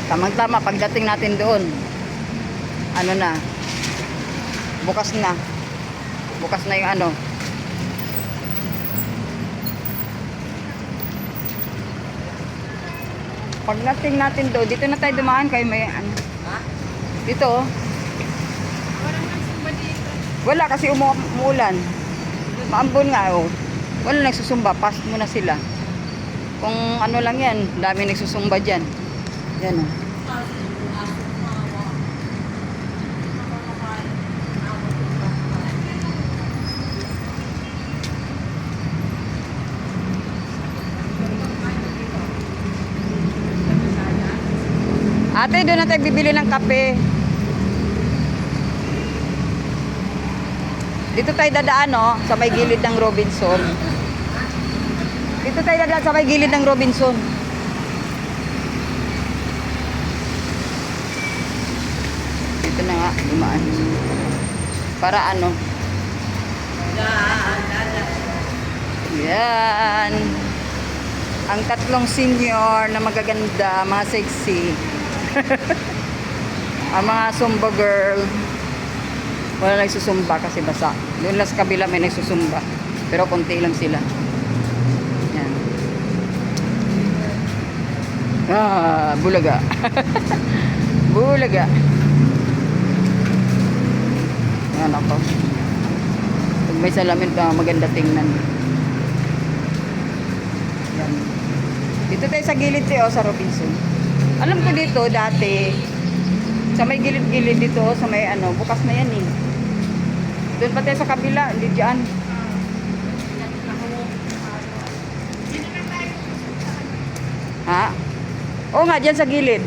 Tamang-tama pagdating natin doon. Ano na? Bukas na. Bukas na yung ano. Pagdating natin doon, dito na tayo dumaan kay may ano. Dito oh. Wala kasi umuulan. Maambon nga oh. Wala nagsusumba, pass muna sila. Kung ano lang yan, dami nagsusumba dyan. Yan oh. Ate, doon na tayo bibili ng kape. Dito tayo dadaan, no? Sa may gilid ng Robinson. Dito tayo dadaan sa may gilid ng Robinson. Dito na nga, dumaan. Para ano? Yan. Ang tatlong senior na magaganda, mga sexy. Ang mga Zumba girl. Wala nagsusumba kasi basa. Doon lang sa kabila may nagsusumba. Pero konti lang sila. Yan. Bulaga. Bulaga. Yan ako. Pag may salamin ka, maganda tingnan. Yan. Dito tayo sa gilid tayo sa Robinson. Alam ko dito dati sa may gilid-gilid dito sa may ano, bukas na yan eh. Doon pa tayo sa kabila, hindi dyan. Ha? Oo nga, dyan sa gilid.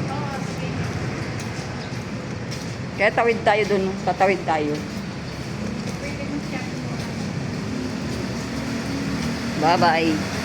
Kaya tawid tayo doon, tatawid tayo. Bye-bye.